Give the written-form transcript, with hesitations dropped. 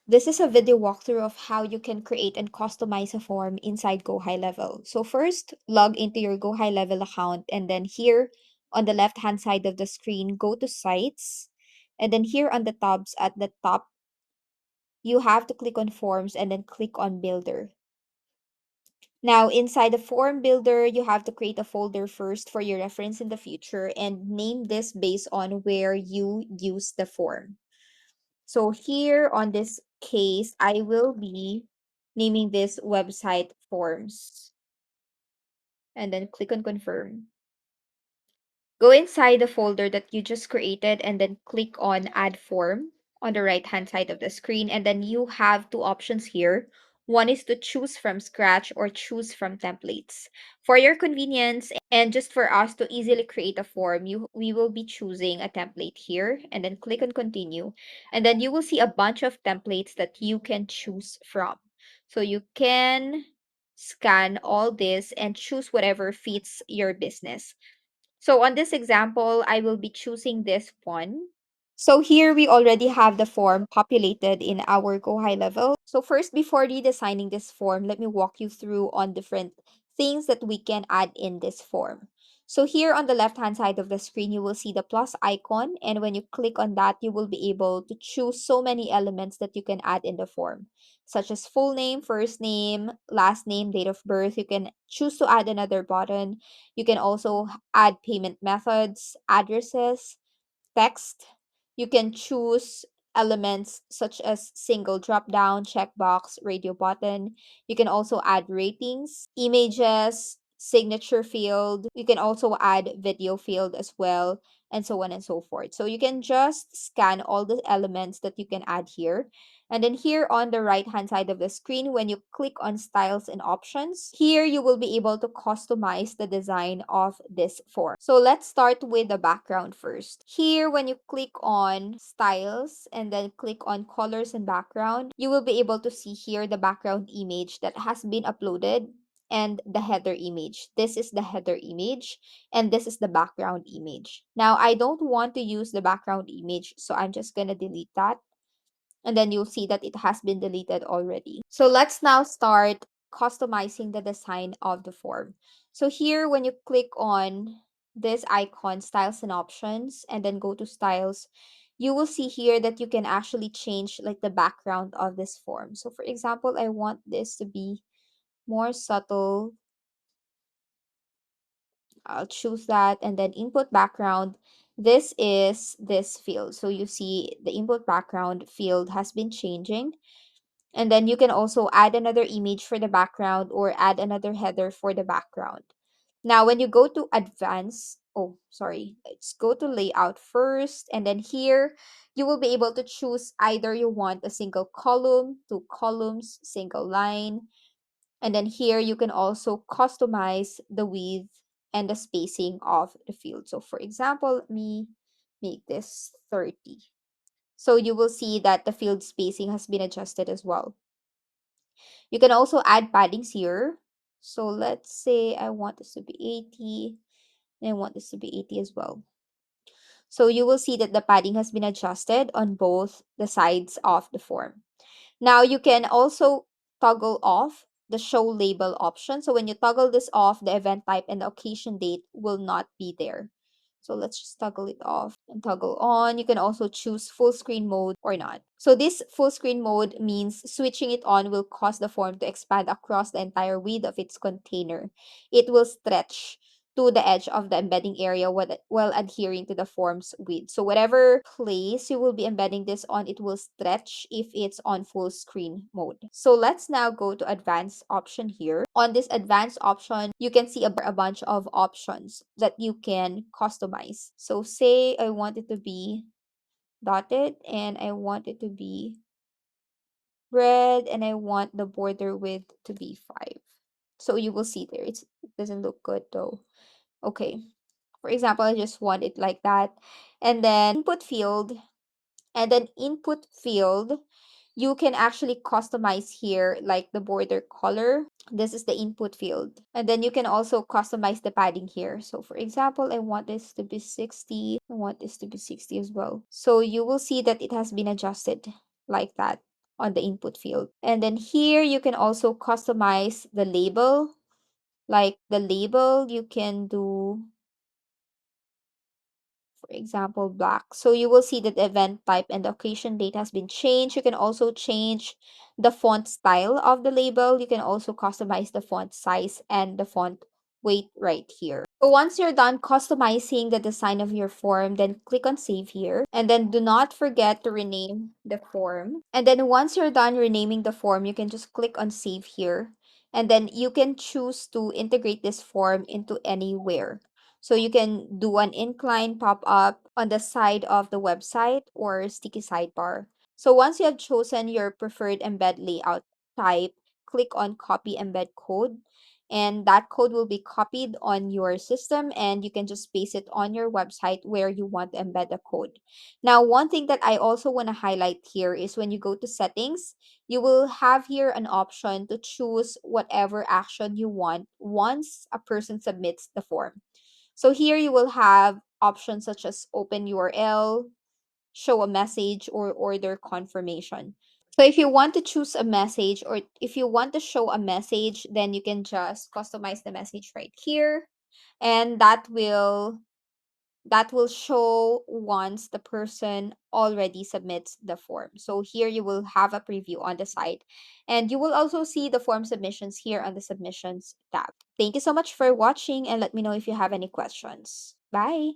This is a video walkthrough of how you can create and customize a form inside Go High Level. So first, log into your Go High Level account, and then here on the left-hand side of the screen, go to Sites, and then here on the tabs at the top, you have to click on Forms and then click on Builder. Now, inside the form builder, you have to create a folder first for your reference in the future and name this based on where you use the form. So here on this case, I will be naming this website forms and then click on confirm. Go inside the folder that you just created and then click on add form on the right hand side of the screen. And then you have two options here. One is to choose from scratch or choose from templates. For your convenience and just for us to easily create a form, we will be choosing a template here and then click on continue. And then you will see a bunch of templates that you can choose from. So you can scan all this and choose whatever fits your business. So on this example, I will be choosing this one. So here we already have the form populated in our Go High Level. So first, before redesigning this form, let me walk you through on different things that we can add in this form. So here on the left-hand side of the screen, you will see the plus icon. And when you click on that, you will be able to choose so many elements that you can add in the form, such as full name, first name, last name, date of birth. You can choose to add another button. You can also add payment methods, addresses, text. You can choose elements such as single drop down, checkbox, radio button. You can also add ratings, images, signature field. You can also add video field as well, and so on and so forth. So you can just scan all the elements that you can add here. And then here on the right hand side of the screen, when you click on styles and options, here you will be able to customize the design of this form. So let's start with the background first. Here, when you click on styles and then click on colors and background, you will be able to see here the background image that has been uploaded and the header image. This is the header image and this is the background image. Now, I don't want to use the background image, so I'm just going to delete that. And then you'll see that it has been deleted already. So let's now start customizing the design of the form. So here, when you click on this icon, styles and options, and then go to styles, you will see here that you can actually change like the background of this form. So for example, I want this to be more subtle. I'll choose that, and then input background. This is this field. So you see the input background field has been changing. And then you can also add another image for the background or add another header for the background. Now, when you go to advanced, oh, sorry, let's go to layout first. And then here, you will be able to choose either you want a single column, two columns, single line. And then here, you can also customize the width and the spacing of the field. So for example, let me make this 30. So you will see that the field spacing has been adjusted as well. You can also add paddings here. So let's say I want this to be 80 and I want this to be 80 as well. So you will see that the padding has been adjusted on both the sides of the form. Now you can also toggle off the show label option. So when you toggle this off, the event type and the occasion date will not be there. So let's just toggle it off and toggle on. You can also choose full screen mode or not. So this full screen mode means switching it on will cause the form to expand across the entire width of its container. It will stretch to the edge of the embedding area while adhering to the form's width. So whatever place you will be embedding this on, it will stretch if it's on full screen mode. So let's now go to advanced option here. On this advanced option, you can see a bunch of options that you can customize. So say I want it to be dotted and I want it to be red and I want the border width to be 5. So you will see there, it doesn't look good though. Okay. For example, I just want it like that. And then input field, you can actually customize here like the border color. This is the input field. And then you can also customize the padding here. So for example, I want this to be 60. I want this to be 60 as well. So you will see that it has been adjusted like that. on the input field. And then here you can also customize the label. Like the label, you can do, for example, black. So you will see that the event type and the occasion date has been changed. You can also change the font style of the label. You can also customize the font size and the font weight right here. So once you're done customizing the design of your form, then click on save here. And then do not forget to rename the form. And then once you're done renaming the form, you can just click on save here. And then you can choose to integrate this form into anywhere. So you can do an incline pop-up on the side of the website or sticky sidebar. So once you have chosen your preferred embed layout type, click on copy embed code, and that code will be copied on your system and you can just paste it on your website where you want to embed the code. Now, one thing that I also want to highlight here is when you go to settings, you will have here an option to choose whatever action you want once a person submits the form. So here you will have options such as open URL, show a message, or order confirmation. So if you want to choose a message or if you want to show a message, then you can just customize the message right here. And that will show once the person already submits the form. So here you will have a preview on the side. And you will also see the form submissions here on the submissions tab. Thank you so much for watching and let me know if you have any questions. Bye.